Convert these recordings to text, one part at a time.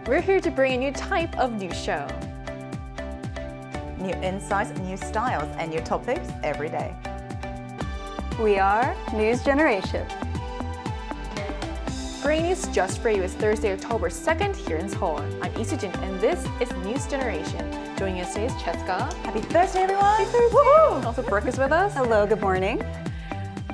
We're here to bring a new type of news show. New insights, new styles, and new topics every day. We are News Generation. Bringing news just for you is Thursday, October 2nd here in Seoul. I'm Isujin, and this is News Generation. Joining us today is Cheska. Happy Thursday, everyone! Happy Thursday! Woohoo! Also, Brooke is with us. Hello, good morning.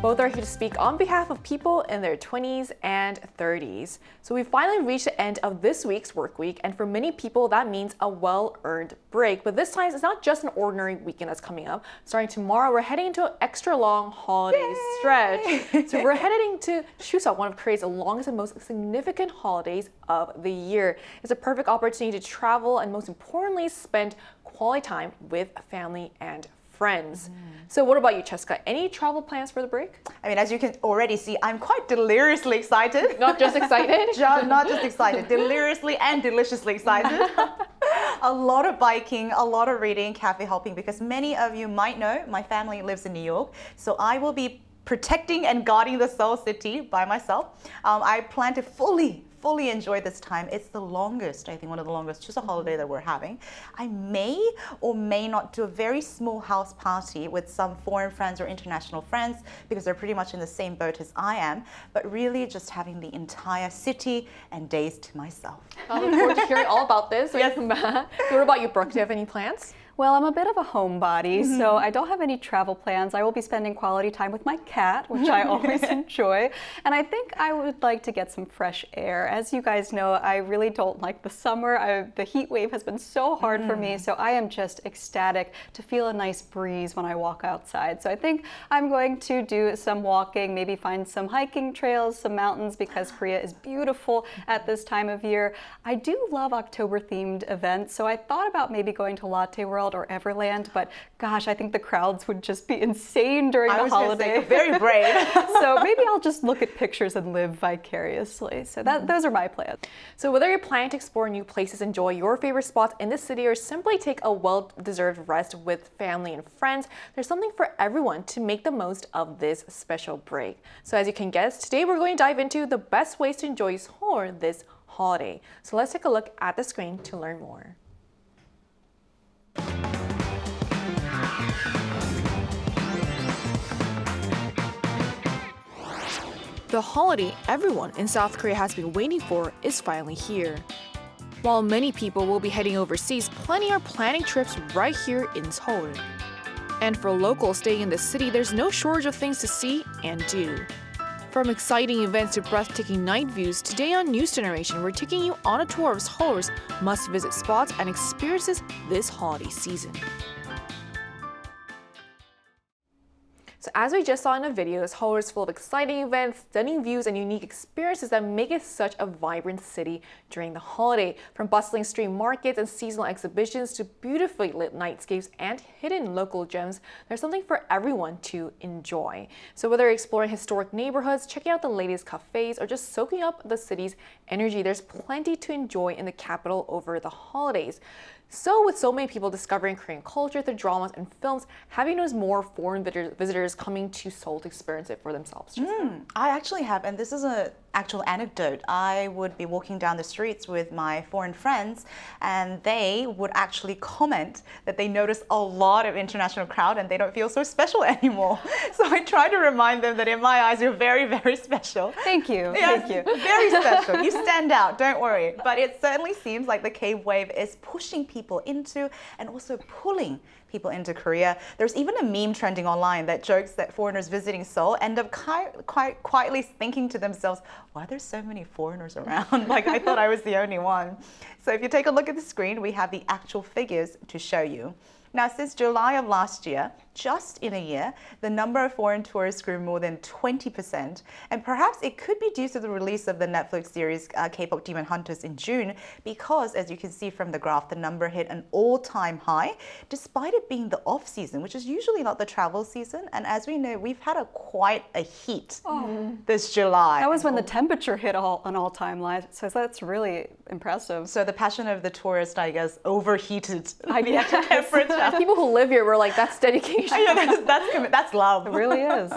Both are here to speak on behalf of people in their 20s and 30s. So we finally reached the end of this week's work week, and for many people that means a well-earned break. But this time it's not just an ordinary weekend that's coming up. Starting tomorrow, we're heading into an extra long holiday stretch. So we're heading to Chuseok, one of Korea's longest and most significant holidays of the year. It's a perfect opportunity to travel and most importantly spend quality time with family and friends. So what about you, Cheska? Any travel plans for the break? I mean, as you can already see, I'm quite deliriously excited. Not just excited? Not just excited, deliriously and deliciously excited. A lot of biking, a lot of reading, cafe hopping, because many of you might know my family lives in New York, so I will be protecting and guarding the Seoul city by myself. I plan to fully enjoy this time. It's the longest, I think one of the longest Chuseok holiday that we're having. I may or may not do a very small house party with some foreign friends or international friends because they're pretty much in the same boat as I am, but really just having the entire city and days to myself. I look forward to hearing all about this. Yes. What about you, Brooke? Do you have any plans? Well, I'm a bit of a homebody, so I don't have any travel plans. I will be spending quality time with my cat, which I always enjoy. And I think I would like to get some fresh air. As you guys know, I really don't like the summer. The heat wave has been so hard for me, so I am just ecstatic to feel a nice breeze when I walk outside. So I think I'm going to do some walking, maybe find some hiking trails, some mountains, because Korea is beautiful at this time of year. I do love October-themed events, so I thought about maybe going to Latte World or Everland, but gosh, I think the crowds would just be insane during the holiday. Say, very brave. So maybe I'll just look at pictures and live vicariously. So those are my plans. So whether you're planning to explore new places, enjoy your favorite spots in the city, or simply take a well-deserved rest with family and friends, there's something for everyone to make the most of this special break. So as you can guess, today we're going to dive into the best ways to enjoy Seoul this holiday. So let's take a look at the screen to learn more. The holiday everyone in South Korea has been waiting for is finally here. While many people will be heading overseas, plenty are planning trips right here in Seoul. And for locals staying in the city, there's no shortage of things to see and do. From exciting events to breathtaking night views, today on News Generation, we're taking you on a tour of Seoul's must-visit spots and experiences this holiday season. So as we just saw in the video, Seoul is full of exciting events, stunning views, and unique experiences that make it such a vibrant city during the holiday. From bustling street markets and seasonal exhibitions to beautifully lit nightscapes and hidden local gems, there's something for everyone to enjoy. So whether you're exploring historic neighborhoods, checking out the latest cafes, or just soaking up the city's energy, there's plenty to enjoy in the capital over the holidays. So with so many people discovering Korean culture through dramas and films, have you noticed more foreign visitors coming to Seoul to experience it for themselves? I actually have, and this is an actual anecdote. I would be walking down the streets with my foreign friends, and they would actually comment that they notice a lot of international crowd and they don't feel so special anymore. So I try to remind them that in my eyes, you're very, very special. Thank you. Yes, Thank you. Very special. You stand out, don't worry. But it certainly seems like the K-wave is pushing people into and also pulling people into Korea. There's even a meme trending online that jokes that foreigners visiting Seoul end up quite quietly thinking to themselves, why are there so many foreigners around? Like, I thought I was the only one. So if you take a look at the screen, we have the actual figures to show you. Now, since July of last year, just in a year, the number of foreign tourists grew more than 20%. And perhaps it could be due to the release of the Netflix series K-pop Demon Hunters in June, because as you can see from the graph, the number hit an all-time high, despite it being the off-season, which is usually not the travel season. And as we know, we've had quite a heat this July. That was when the temperature hit an all-time high, so that's really impressive. So the passion of the tourist, I guess, overheated I the guess. temperature. People who live here were like, that's dedication. dedication. That's love. It really is.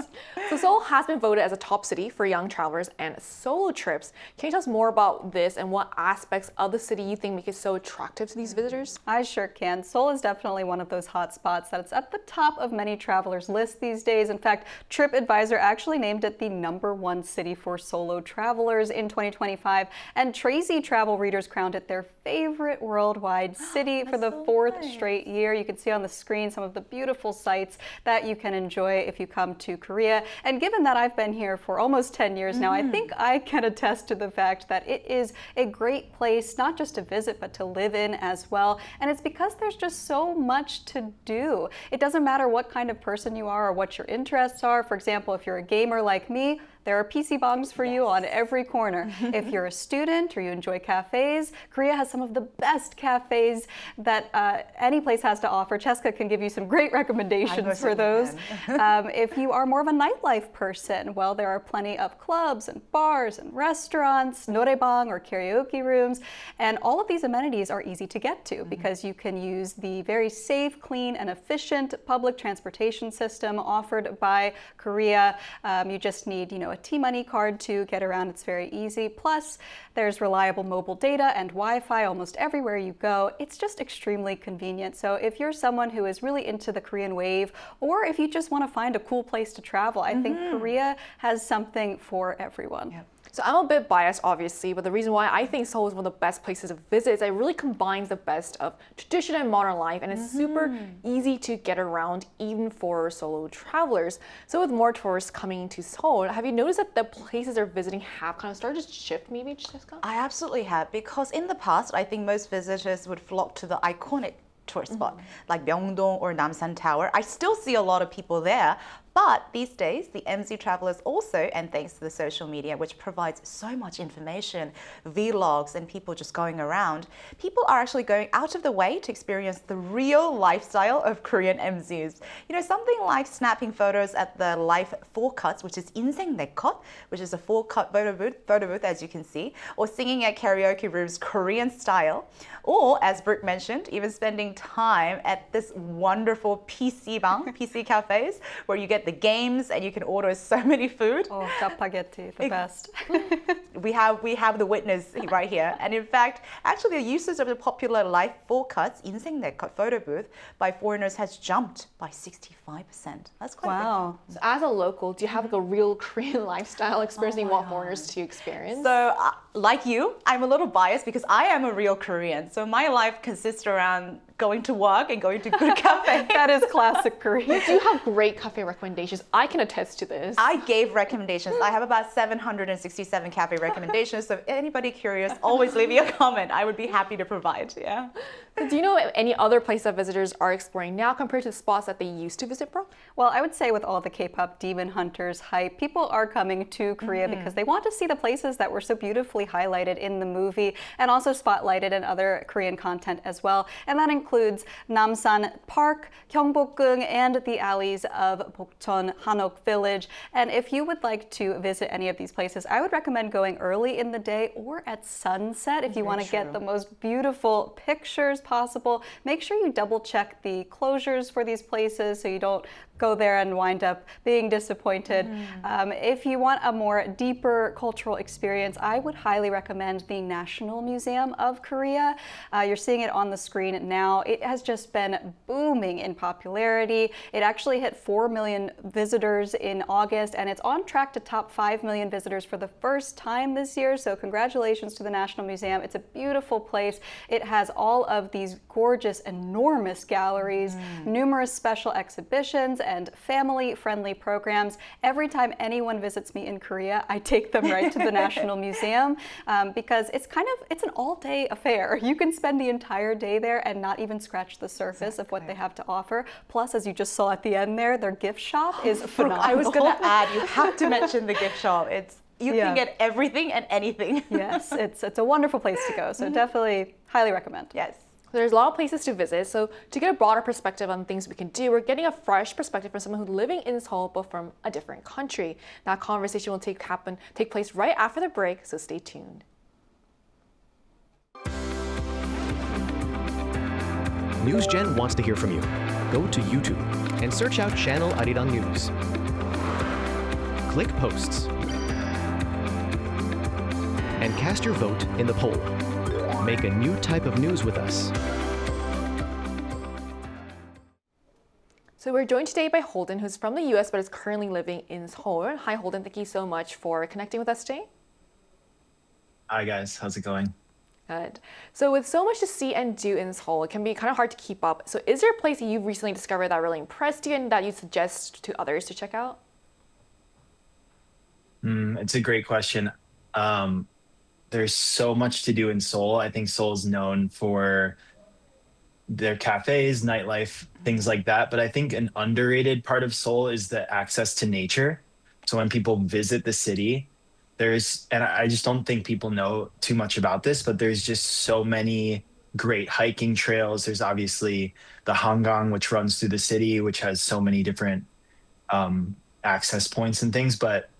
So Seoul has been voted as a top city for young travelers and solo trips. Can you tell us more about this and what aspects of the city you think make it so attractive to these visitors? I sure can. Seoul is definitely one of those hot spots that's at the top of many travelers' lists these days. In fact, TripAdvisor actually named it the #1 city for solo travelers in 2025, and Tracy Travel readers crowned it their favorite worldwide city for the fourth straight year. You can see on the screen some of the beautiful sights that you can enjoy if you come to Korea. And given that I've been here for almost 10 years now, I think I can attest to the fact that it is a great place, not just to visit, but to live in as well. And it's because there's just so much to do. It doesn't matter what kind of person you are or what your interests are. For example, if you're a gamer like me, there are PC bongs for you on every corner. If you're a student or you enjoy cafes, Korea has some of the best cafes that any place has to offer. Cheska can give you some great recommendations for those. If you are more of a nightlife person, well, there are plenty of clubs and bars and restaurants, noraebang or karaoke rooms, and all of these amenities are easy to get to because you can use the very safe, clean, and efficient public transportation system offered by Korea. You just need, a T-Money card to get around. It's very easy. Plus, there's reliable mobile data and Wi-Fi almost everywhere you go. It's just extremely convenient. So if you're someone who is really into the Korean wave, or if you just want to find a cool place to travel, I think Korea has something for everyone. Yep. So I'm a bit biased, obviously, but the reason why I think Seoul is one of the best places to visit is that it really combines the best of tradition and modern life, and it's super easy to get around, even for solo travelers. So with more tourists coming to Seoul, have you noticed that the places they're visiting have kind of started to shift, maybe, Jessica? I absolutely have, because in the past, I think most visitors would flock to the iconic tourist spot like Myeongdong or Namsan Tower. I still see a lot of people there. But these days, the MZ travelers also, and thanks to the social media, which provides so much information, vlogs, and people just going around, people are actually going out of the way to experience the real lifestyle of Korean MZs. Something like snapping photos at the live four cuts, which is 인생 내 컷, which is a four cut photo booth, as you can see, or singing at karaoke rooms Korean style, or, as Brooke mentioned, even spending time at this wonderful PC cafes, where you get the games and you can order so many food. Oh, spaghetti, the best. We have the witness right here. And in fact, actually the usage of the popular live four cuts, 인생 내 컷 photo booth by foreigners has jumped by 65%. That's quite Wow. So as a local, do you have like a real Korean lifestyle experience you want foreigners to experience? So, like you, I'm a little biased because I am a real Korean. So my life consists around going to work and going to good cafe. That is classic Korea. You do have great cafe recommendations. I can attest to this. I gave recommendations. I have about 767 cafe recommendations. So if anybody curious, always leave me a comment. I would be happy to provide. Yeah. Do you know any other place that visitors are exploring now compared to the spots that they used to visit, bro? Well, I would say with all the K-pop Demon Hunters hype, people are coming to Korea because they want to see the places that were so beautifully highlighted in the movie and also spotlighted in other Korean content as well. And that includes Namsan Park, Gyeongbokgung, and the alleys of Bokcheon Hanok Village. And if you would like to visit any of these places, I would recommend going early in the day or at sunset if you want to get the most beautiful pictures possible. Make sure you double check the closures for these places so you don't go there and wind up being disappointed. If you want a more deeper cultural experience, I would highly recommend the National Museum of Korea. You're seeing it on the screen now. It has just been booming in popularity. It actually hit 4 million visitors in August, and it's on track to top 5 million visitors for the first time this year. So congratulations to the National Museum. It's a beautiful place. It has all of these gorgeous, enormous galleries, numerous special exhibitions, and family-friendly programs. Every time anyone visits me in Korea, I take them right to the National Museum because it's an all-day affair. You can spend the entire day there and not even scratch the surface of what they have to offer. Plus, as you just saw at the end there, their gift shop is phenomenal. I was going to add, you have to mention the gift shop. You can get everything and anything. Yes, it's a wonderful place to go. So definitely highly recommend. Yes. There's a lot of places to visit, so to get a broader perspective on things we can do, we're getting a fresh perspective from someone who's living in Seoul but from a different country. That conversation will take place right after the break, so stay tuned. NewsGen wants to hear from you. go to YouTube and search out Channel Arirang News. Click Posts and cast your vote in the poll. Make a new type of news with us. So we're joined today by Holden, who's from the US but is currently living in Seoul. Hi, Holden. Thank you so much for connecting with us today. Hi guys, how's it going? Good. So with so much to see and do in Seoul, it can be kind of hard to keep up. So is there a place that you've recently discovered that really impressed you and that you suggest to others to check out? It's a great question. There's so much to do in Seoul. I think Seoul is known for their cafes, nightlife, things like that. But I think an underrated part of Seoul is the access to nature. So when people visit the city, and I just don't think people know too much about this, but there's just so many great hiking trails. There's obviously the Hangang, which runs through the city, which has so many different access points and things. But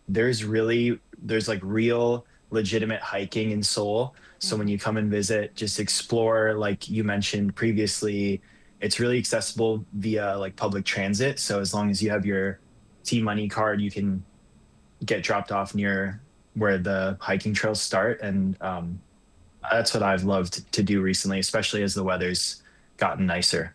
there's like real legitimate hiking in Seoul. So when you come and visit, just explore, like you mentioned previously, it's really accessible via like public transit. So as long as you have your T-Money card, you can get dropped off near where the hiking trails start. And that's what I've loved to do recently, especially as the weather's gotten nicer.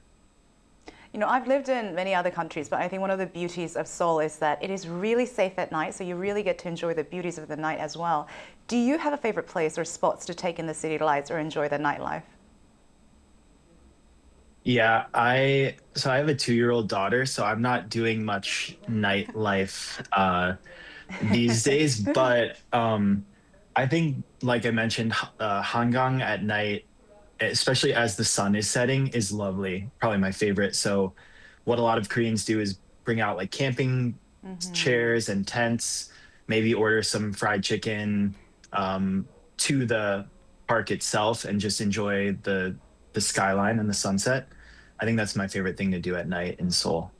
You know, I've lived in many other countries, but I think one of the beauties of Seoul is that it is really safe at night, so you really get to enjoy the beauties of the night as well. Do you have a favorite place or spots to take in the city lights or enjoy the nightlife? Yeah, I have a 2-year-old daughter, so I'm not doing much nightlife these days. But I think, like I mentioned, Hangang at night, especially as the sun is setting, is lovely. Probably my favorite. So what a lot of Koreans do is bring out like camping chairs and tents, maybe order some fried chicken to the park itself and just enjoy the skyline and the sunset. I think that's my favorite thing to do at night in Seoul.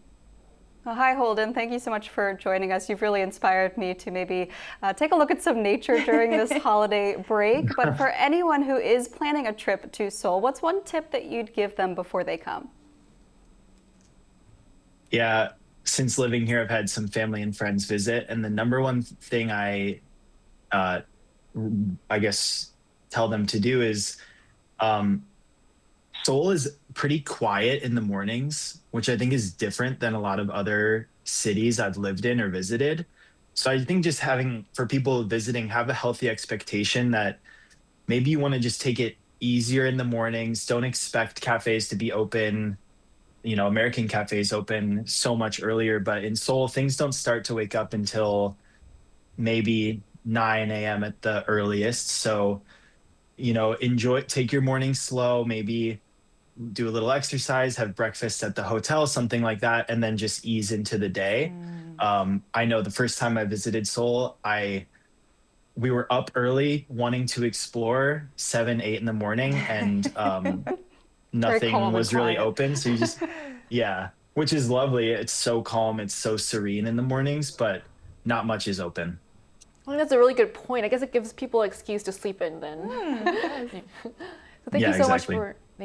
Well, hi, Holden. Thank you so much for joining us. You've really inspired me to maybe take a look at some nature during this holiday break. But for anyone who is planning a trip to Seoul, what's one tip that you'd give them before they come? Yeah, since living here, I've had some family and friends visit, and the number one thing I guess tell them to do is Seoul is pretty quiet in the mornings, which I think is different than a lot of other cities I've lived in or visited. So I think just for people visiting, have a healthy expectation that maybe you want to just take it easier in the mornings. Don't expect cafes to be open. You know, American cafes open so much earlier, but in Seoul, things don't start to wake up until maybe 9 a.m. at the earliest. So, you know, take your morning slow, maybe do a little exercise, have breakfast at the hotel, something like that, and then just ease into the day. I know the first time I visited Seoul, we were up early wanting to explore 7, 8 in the morning, and nothing was really open. So you just, yeah, which is lovely. It's so calm, it's so serene in the mornings, but not much is open. I think that's a really good point. I guess it gives people an excuse to sleep in then. So thank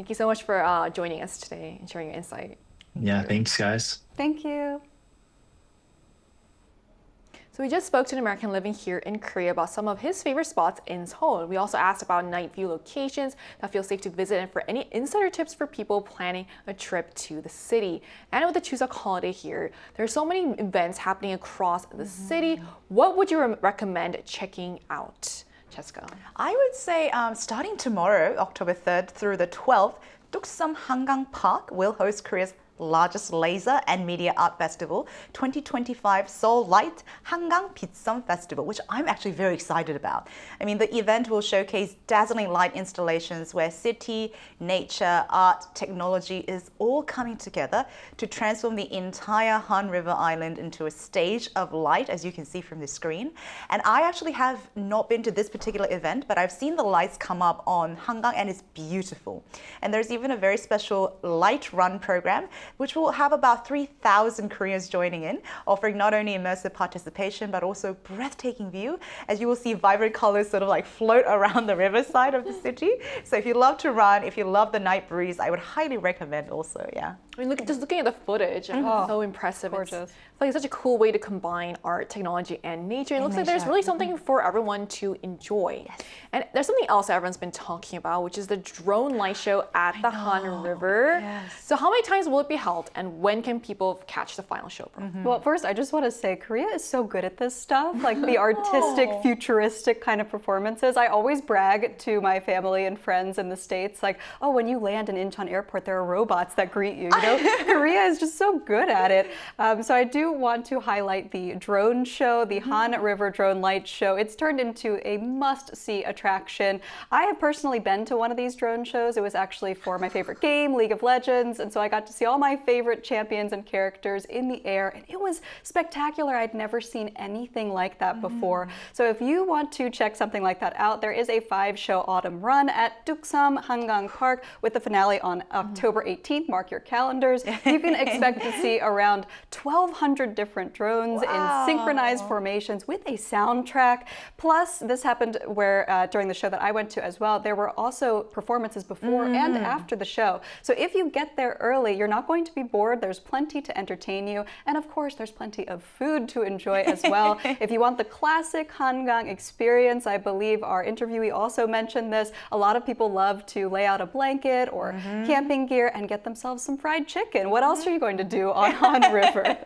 you so much for joining us today and sharing your insight. Yeah, thanks guys. Thank you. So we just spoke to an American living here in Korea about some of his favorite spots in Seoul. We also asked about night view locations that feel safe to visit and for any insider tips for people planning a trip to the city. And with the Chuseok holiday here, there are so many events happening across the city. What would you recommend checking out, Cheska? I would say starting tomorrow, October 3rd through the 12th, Duksum Hangang Park will host Korea's largest laser and media art festival, 2025 Seoul Light Hangang 빛섬 Festival, which I'm actually very excited about. I mean, the event will showcase dazzling light installations where city, nature, art, technology is all coming together to transform the entire hanriver Island into a stage of light, as you can see from the screen. And I actually have not been to this particular event, but I've seen the lights come up on Hangang and it's beautiful. And there's even a very special light run program which will have about 3,000 Koreans joining in, offering not only immersive participation, but also breathtaking view, as you will see vibrant colors sort of like float around the riverside of the city. So if you love to run, if you love the night breeze, I would highly recommend also, yeah. I mean, just looking at the footage, it's so impressive. Gorgeous. It's like such a cool way to combine art, technology, and nature. It looks like there's really something for everyone to enjoy. Yes. And there's something else that everyone's been talking about, which is the drone light show at the Han River. Yes. So how many times will it be held, and when can people catch the final show? Well, first, I just want to say Korea is so good at this stuff, like the artistic, futuristic kind of performances. I always brag to my family and friends in the States, like, oh, when you land in Incheon Airport, there are robots that greet you. You know, Korea is just so good at it. So I do want to highlight the drone show, the Han River Drone Light Show. It's turned into a must-see attraction. I have personally been to one of these drone shows. It was actually for my favorite game, League of Legends, and so I got to see all my favorite champions and characters in the air, and it was spectacular. I'd never seen anything like that before. So if you want to check something like that out, there is a 5-show autumn run at Duksam Hangang Park with the finale on October 18th. Mark your calendars. You can expect to see around 1,200 different drones in synchronized formations with a soundtrack. Plus, this happened where during the show that I went to as well, there were also performances before and after the show. So if you get there early, you're not going to be bored. There's plenty to entertain you. And of course, there's plenty of food to enjoy as well. If you want the classic Hangang experience, I believe our interviewee also mentioned this. A lot of people love to lay out a blanket or camping gear and get themselves some fried chicken. What else are you going to do on Han River?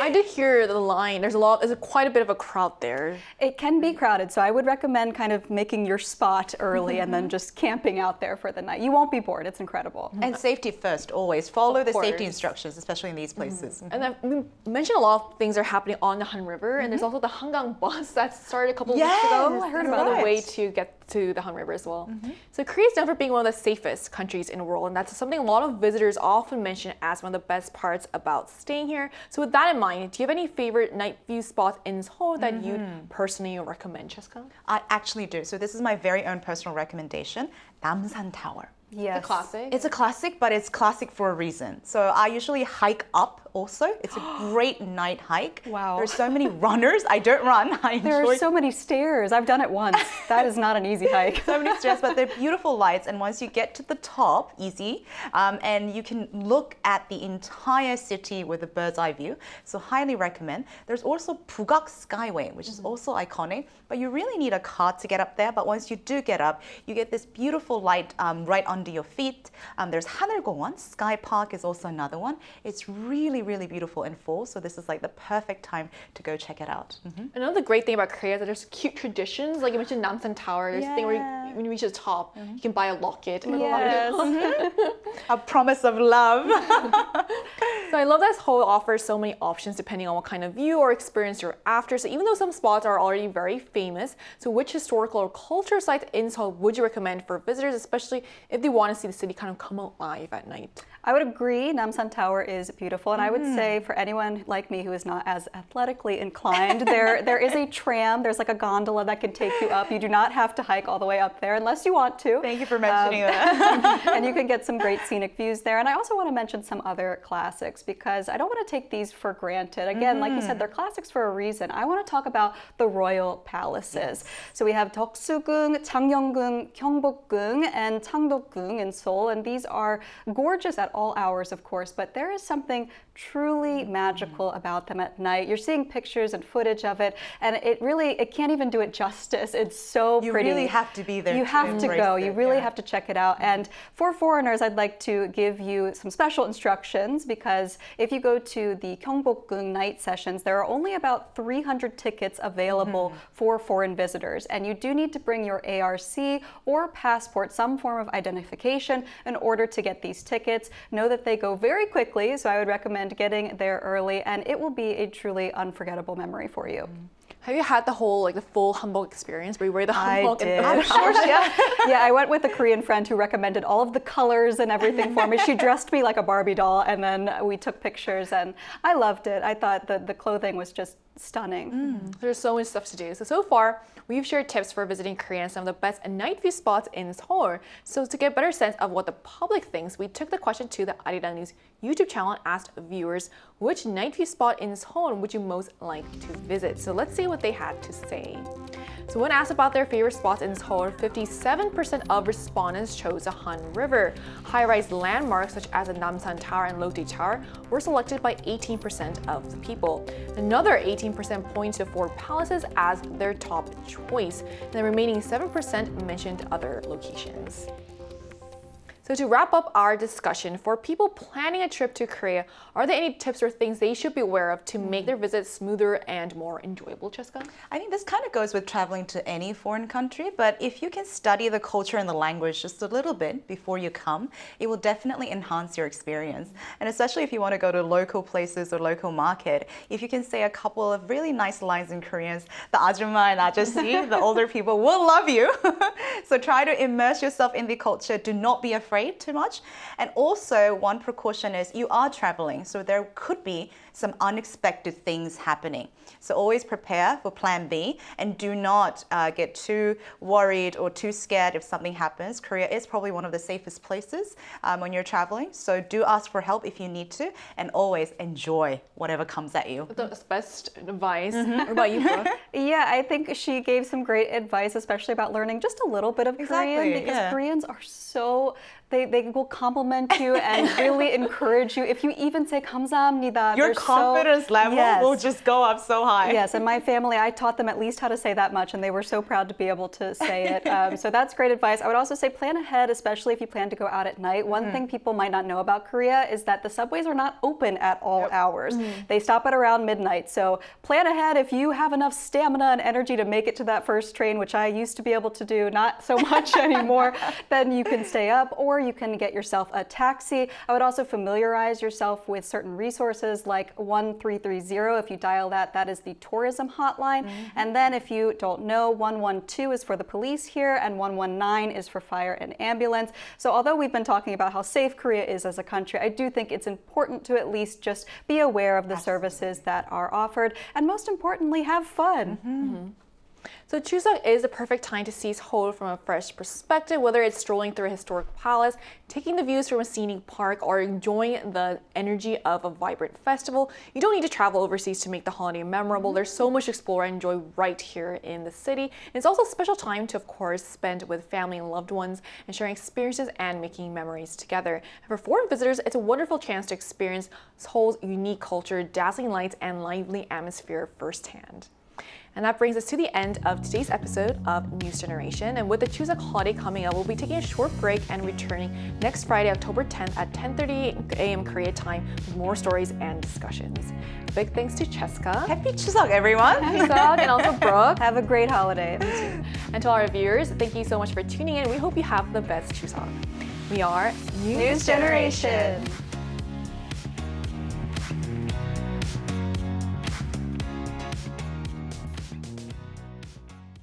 I did hear the line. There's quite a bit of a crowd there. It can be crowded, so I would recommend kind of making your spot early and then just camping out there for the night. You won't be bored. It's incredible. And safety first, always. Follow the safety course. instructions, especially in these places. And then we mentioned a lot of things are happening on the Han River, and there's also the Hangang bus that started a couple of weeks ago. I heard about another way to get to the Han River as well. So Korea is known for being one of the safest countries in the world, and that's something a lot of visitors often mention as one of the best parts about staying here. So with that in mind, do you have any favorite night view spots in Seoul that you'd personally recommend, Cheska? I actually do. So this is my very own personal recommendation, Namsan Tower. Yes. The classic. It's a classic, but it's classic for a reason. So I usually hike up also. It's a great night hike. Wow. There's so many runners. I don't run. There are so many stairs. I've done it once. That is not an easy hike. So many stairs, but they're beautiful lights. And once you get to the top, easy, and you can look at the entire city with a bird's eye view. So highly recommend. There's also Bugak Skyway, which is also iconic, but you really need a car to get up there. But once you do get up, you get this beautiful light right under your feet. There's 하늘공원, Sky Park is also another one. It's really, really beautiful in fall. So this is like the perfect time to go check it out. Another great thing about Korea is that there's cute traditions. Like you mentioned Namsan Tower, there's a thing where when you reach the top, you can buy a locket. And A promise of love. So I love that Seoul offers so many options depending on what kind of view or experience you're after. So even though some spots are already very famous, so which historical or cultural sites in Seoul would you recommend for visitors, especially if they want to see the city kind of come alive at night? I would agree, Namsan Tower is beautiful, and I would say for anyone like me who is not as athletically inclined, there is a tram, there's like a gondola that can take you up. You do not have to hike all the way up there unless you want to. Thank you for mentioning that. And you can get some great scenic views there. And I also want to mention some other classics because I don't want to take these for granted. Again, like you said, they're classics for a reason. I want to talk about the royal palaces. So we have Deoksugung, Changgyeonggung, Gyeongbokgung, and Changdeokgung in Seoul, and these are gorgeous at all hours, of course, but there is something truly magical about them at night. You're seeing pictures and footage of it, and it can't even do it justice. It's so pretty. You really have to be there. You have to go. You really have to check it out. And for foreigners, I'd like to give you some special instructions because if you go to the Gyeongbokgung night sessions, there are only about 300 tickets available for foreign visitors, and you do need to bring your ARC or passport, some form of identification, in order to get these tickets. Know that they go very quickly, so I would recommend getting there early, and it will be a truly unforgettable memory for you. Have you had the full hanbok experience where you wear the hanbok? I did. I'm sure, Yeah, I went with a Korean friend who recommended all of the colors and everything for me. She dressed me like a Barbie doll, and then we took pictures, and I loved it. I thought that the clothing was just stunning. There's so much stuff to do. So far, we've shared tips for visiting Korea and some of the best night view spots in Seoul. So to get a better sense of what the public thinks, we took the question to the Arirang News YouTube channel and asked viewers, which night view spot in Seoul would you most like to visit? So let's see what they had to say. So when asked about their favorite spots in Seoul, 57% of respondents chose the hanriver. High-rise landmarks such as the Namsan Tower and Lotte Tower were selected by 18% of the people. Another 18% pointed to seoulpalaces as their top choice, and the remaining 7% mentioned other locations. So to wrap up our discussion, for people planning a trip to Korea, are there any tips or things they should be aware of to make their visit smoother and more enjoyable, Cheska? I think this kind of goes with traveling to any foreign country, but if you can study the culture and the language just a little bit before you come, it will definitely enhance your experience. And especially if you want to go to local places or local market, if you can say a couple of really nice lines in Korean, the ajumma and ajosi, the older people will love you. So try to immerse yourself in the culture. Do not be afraid too much. And also, one precaution is you are traveling, so there could be some unexpected things happening. So always prepare for plan B and do not get too worried or too scared if something happens. Korea is probably one of the safest places when you're traveling. So do ask for help if you need to, and always enjoy whatever comes at you. That's best advice. What about you, Brooke? Yeah, I think she gave some great advice, especially about learning just a little bit of Korean, because Koreans are so, they will compliment you and really encourage you. If you even say 감사합니다, Your confidence level will just go up so high. Yes, and my family, I taught them at least how to say that much, and they were so proud to be able to say it. So that's great advice. I would also say plan ahead, especially if you plan to go out at night. One thing people might not know about Korea is that the subways are not open at all hours. They stop at around midnight. So plan ahead. If you have enough stamina and energy to make it to that first train, which I used to be able to do, not so much anymore, then you can stay up, or you can get yourself a taxi. I would also familiarize yourself with certain resources like 1330. If you dial that, that is the tourism hotline. And then if you don't know, 112 is for the police here, and 119 is for fire and ambulance. So although we've been talking about how safe Korea is as a country, I do think it's important to at least just be aware of the services that are offered, and most importantly, have fun. So Chuseok is the perfect time to see Seoul from a fresh perspective, whether it's strolling through a historic palace, taking the views from a scenic park, or enjoying the energy of a vibrant festival. You don't need to travel overseas to make the holiday memorable. There's so much to explore and enjoy right here in the city. And it's also a special time to, of course, spend with family and loved ones and sharing experiences and making memories together. And for foreign visitors, it's a wonderful chance to experience Seoul's unique culture, dazzling lights, and lively atmosphere firsthand. And that brings us to the end of today's episode of News Generation. And with the Chuseok holiday coming up, we'll be taking a short break and returning next Friday, October 10th at 10:30 a.m. Korea time with more stories and discussions. Big thanks to Cheska. Happy Chuseok, everyone. Chuseok, and also Brooke. Have a great holiday. And to our viewers, thank you so much for tuning in. We hope you have the best Chuseok. We are News Generation.